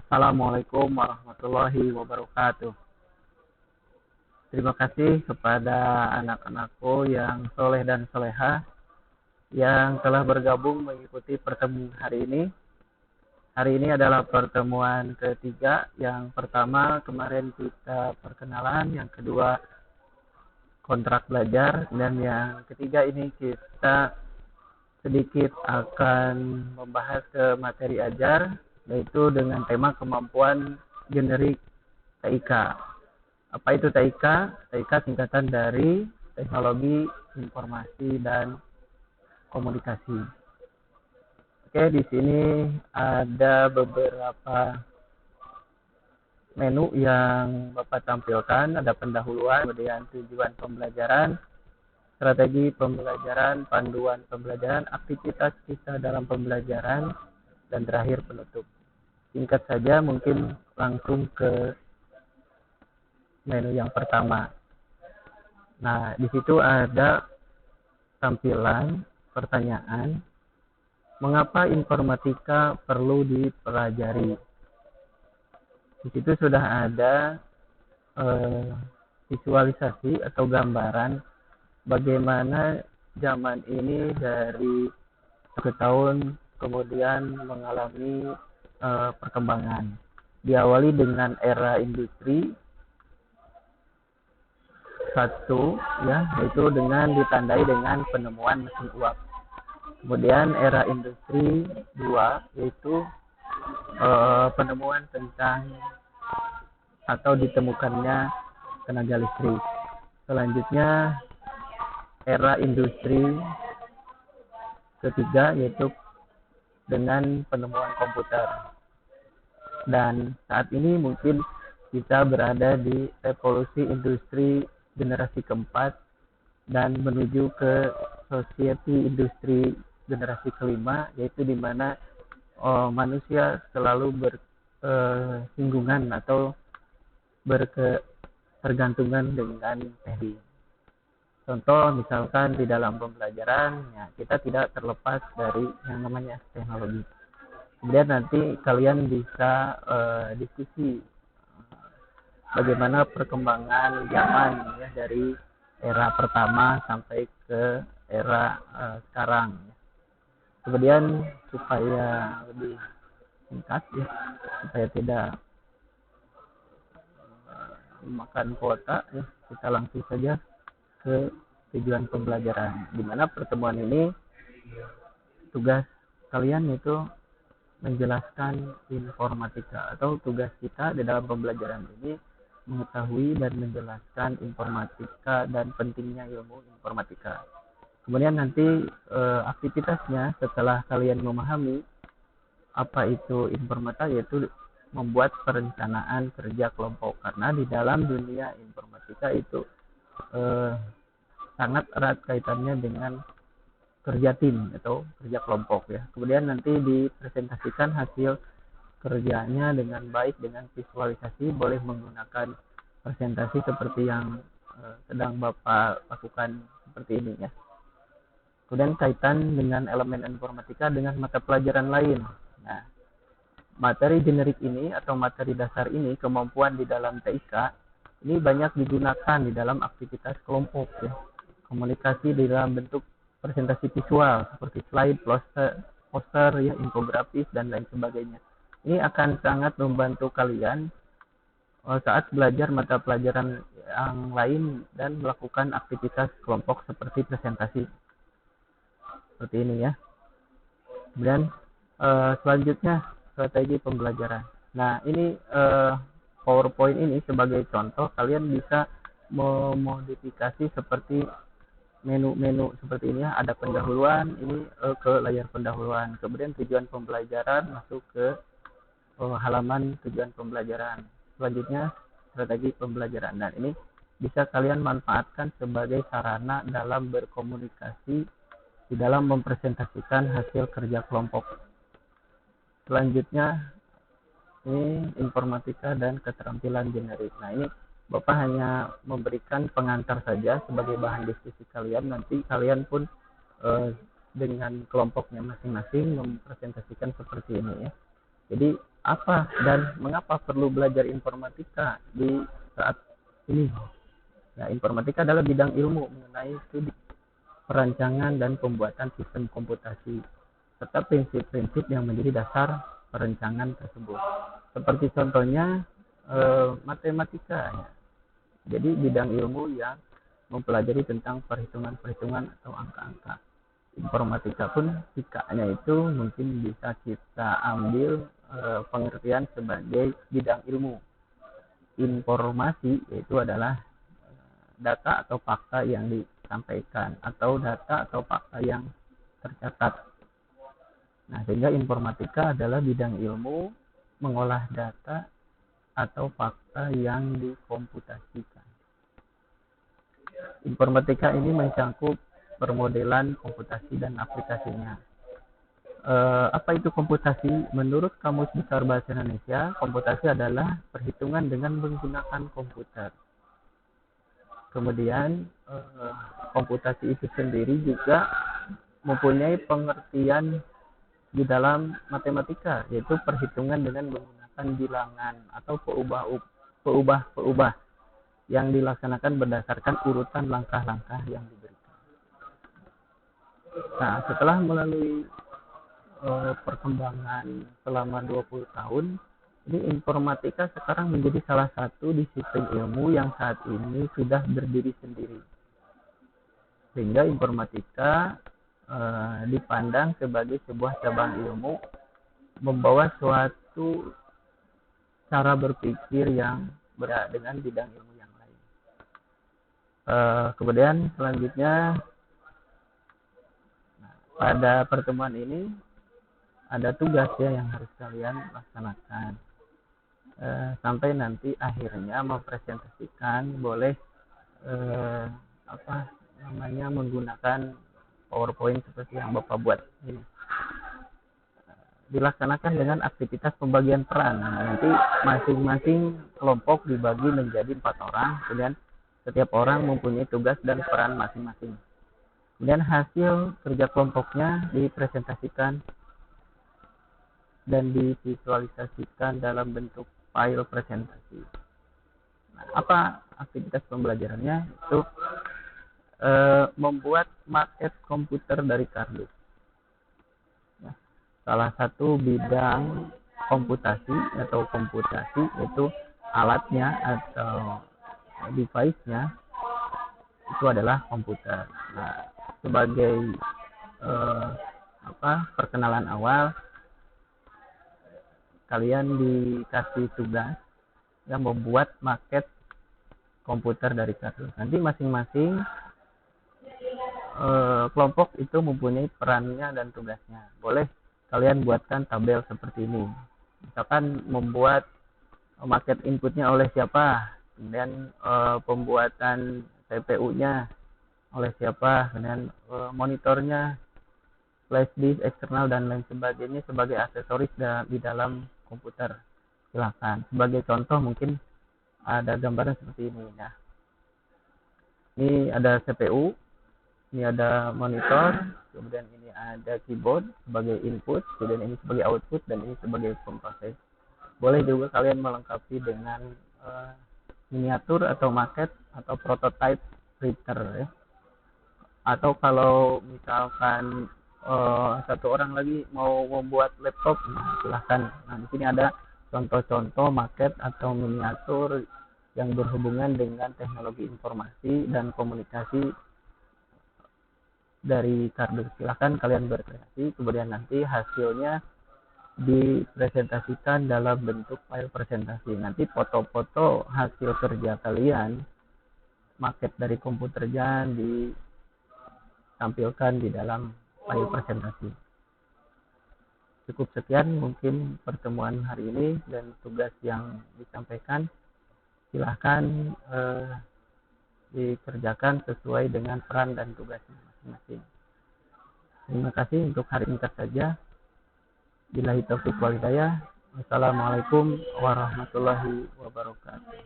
Assalamualaikum warahmatullahi wabarakatuh. Terima kasih kepada anak-anakku yang soleh dan soleha yang telah bergabung mengikuti pertemuan hari ini. Hari ini adalah pertemuan ketiga. Yang pertama kemarin kita perkenalan, yang kedua kontrak belajar, dan yang ketiga ini kita sedikit akan membahas ke materi ajar, yaitu dengan tema kemampuan generik TIK. Apa itu TIK? TIK singkatan dari Teknologi Informasi dan Komunikasi. Oke, di sini ada beberapa menu yang Bapak tampilkan. Ada pendahuluan, kemudian tujuan pembelajaran, strategi pembelajaran, panduan pembelajaran, aktivitas kita dalam pembelajaran, dan terakhir penutup. Singkat saja, mungkin langsung ke menu yang pertama. Nah, di situ ada tampilan pertanyaan, mengapa informatika perlu dipelajari? Di situ sudah ada visualisasi atau gambaran bagaimana zaman ini dari ke tahun kemudian mengalami perkembangan. Diawali dengan era industri 1, ya, yaitu dengan ditandai dengan penemuan mesin uap. Kemudian era industri 2, yaitu penemuan tentang atau ditemukannya tenaga listrik. Selanjutnya era industri ketiga, yaitu dengan penemuan komputer. Dan saat ini mungkin kita berada di revolusi industri generasi keempat dan menuju ke society industri generasi kelima, yaitu di mana manusia selalu bersinggungan atau berketergantungan dengan teknologi. Contoh misalkan di dalam pembelajaran, ya, kita tidak terlepas dari yang namanya teknologi. Kemudian nanti kalian bisa diskusi bagaimana perkembangan zaman, ya, dari era pertama sampai ke era sekarang. Kemudian supaya lebih singkat, ya, supaya tidak memakan kuota, ya, kita langsung saja ke tujuan pembelajaran, di mana pertemuan ini tugas kalian itu menjelaskan informatika, atau tugas kita di dalam pembelajaran ini mengetahui dan menjelaskan informatika dan pentingnya ilmu informatika. Kemudian nanti aktivitasnya setelah kalian memahami apa itu informatika, yaitu membuat perencanaan kerja kelompok, karena di dalam dunia informatika itu sangat erat kaitannya dengan kerja tim atau kerja kelompok, ya. Kemudian nanti dipresentasikan hasil kerjanya dengan baik dengan visualisasi, boleh menggunakan presentasi seperti yang sedang Bapak lakukan seperti ini, ya. Kemudian kaitan dengan elemen informatika dengan mata pelajaran lain. Nah, materi generik ini atau materi dasar ini, kemampuan di dalam TIK ini banyak digunakan di dalam aktivitas kelompok, ya. Komunikasi di dalam bentuk presentasi visual seperti slide, poster, ya, infografis dan lain sebagainya. Ini akan sangat membantu kalian saat belajar mata pelajaran yang lain dan melakukan aktivitas kelompok seperti presentasi seperti ini, ya. Kemudian selanjutnya strategi pembelajaran. Nah, ini PowerPoint ini sebagai contoh, kalian bisa memodifikasi seperti menu-menu seperti ini, ya. Ada pendahuluan, ini ke layar pendahuluan. Kemudian tujuan pembelajaran masuk ke halaman tujuan pembelajaran. Selanjutnya strategi pembelajaran. Dan ini bisa kalian manfaatkan sebagai sarana dalam berkomunikasi di dalam mempresentasikan hasil kerja kelompok. Selanjutnya ini informatika dan keterampilan generik. Nah, ini Bapak hanya memberikan pengantar saja sebagai bahan diskusi kalian. Nanti kalian pun dengan kelompoknya masing-masing mempresentasikan seperti ini, ya. Jadi apa dan mengapa perlu belajar informatika di saat ini. Nah, informatika adalah bidang ilmu mengenai studi perancangan dan pembuatan sistem komputasi serta prinsip-prinsip yang menjadi dasar perencanaan tersebut. Seperti contohnya matematika. Ya. Jadi bidang ilmu yang mempelajari tentang perhitungan-perhitungan atau angka-angka. Informatika pun sikanya itu mungkin bisa kita ambil pengertian sebagai bidang ilmu. Informasi yaitu adalah data atau fakta yang disampaikan atau data atau fakta yang tercatat. Nah, sehingga informatika adalah bidang ilmu mengolah data atau fakta yang dikomputasikan. Informatika ini mencakup permodelan komputasi dan aplikasinya. Apa itu komputasi? Menurut Kamus Besar Bahasa Indonesia, komputasi adalah perhitungan dengan menggunakan komputer. Kemudian komputasi itu sendiri juga mempunyai pengertian di dalam matematika, yaitu perhitungan dengan menggunakan bilangan atau peubah yang dilaksanakan berdasarkan urutan langkah-langkah yang diberikan. Nah, setelah melalui perkembangan selama 20 tahun, ini informatika sekarang menjadi salah satu disiplin ilmu yang saat ini sudah berdiri sendiri. Sehingga informatika dipandang sebagai sebuah cabang ilmu membawa suatu cara berpikir yang berbeda dengan bidang ilmu yang lain. Kemudian selanjutnya pada pertemuan ini ada tugas ya yang harus kalian laksanakan sampai nanti akhirnya mempresentasikan boleh menggunakan PowerPoint seperti yang Bapak buat ini. Dilaksanakan dengan aktivitas pembagian peran. Nah, nanti masing-masing kelompok dibagi menjadi 4 orang, kemudian setiap orang mempunyai tugas dan peran masing-masing. Kemudian hasil kerja kelompoknya dipresentasikan dan divisualisasikan dalam bentuk file presentasi. Nah, apa aktivitas pembelajarannya? Itu membuat maket komputer dari kardus. Nah, salah satu bidang komputasi itu alatnya atau device-nya itu adalah komputer. Nah, sebagai perkenalan awal, kalian dikasih tugas yang membuat maket komputer dari kardus. Nanti masing-masing kelompok itu mempunyai perannya dan tugasnya. Boleh kalian buatkan tabel seperti ini. Misalkan membuat maket inputnya oleh siapa, kemudian pembuatan CPU-nya oleh siapa, kemudian monitornya, flash disk eksternal dan lain sebagainya sebagai aksesoris di dalam komputer. Silakan. Sebagai contoh mungkin ada gambaran seperti ini ya. Ini ada CPU, ini ada monitor, kemudian ini ada keyboard sebagai input, kemudian ini sebagai output, dan ini sebagai pemproses. Boleh juga kalian melengkapi dengan miniatur atau maket atau prototype printer ya. Atau kalau misalkan satu orang lagi mau membuat laptop, nah, silahkan. Nah, di sini ada contoh-contoh maket atau miniatur yang berhubungan dengan teknologi informasi dan komunikasi dari kardus. Silahkan kalian berkreasi, kemudian nanti hasilnya dipresentasikan dalam bentuk file presentasi. Nanti foto-foto hasil kerja kalian, maket dari komputer jangan ditampilkan di dalam file presentasi. Cukup sekian mungkin pertemuan hari ini dan tugas yang disampaikan. Silahkan dikerjakan sesuai dengan peran dan tugasnya masing-masing. Terima kasih untuk hari ini saja. Billahi taufiq wal hidayah. Wassalamualaikum warahmatullahi wabarakatuh.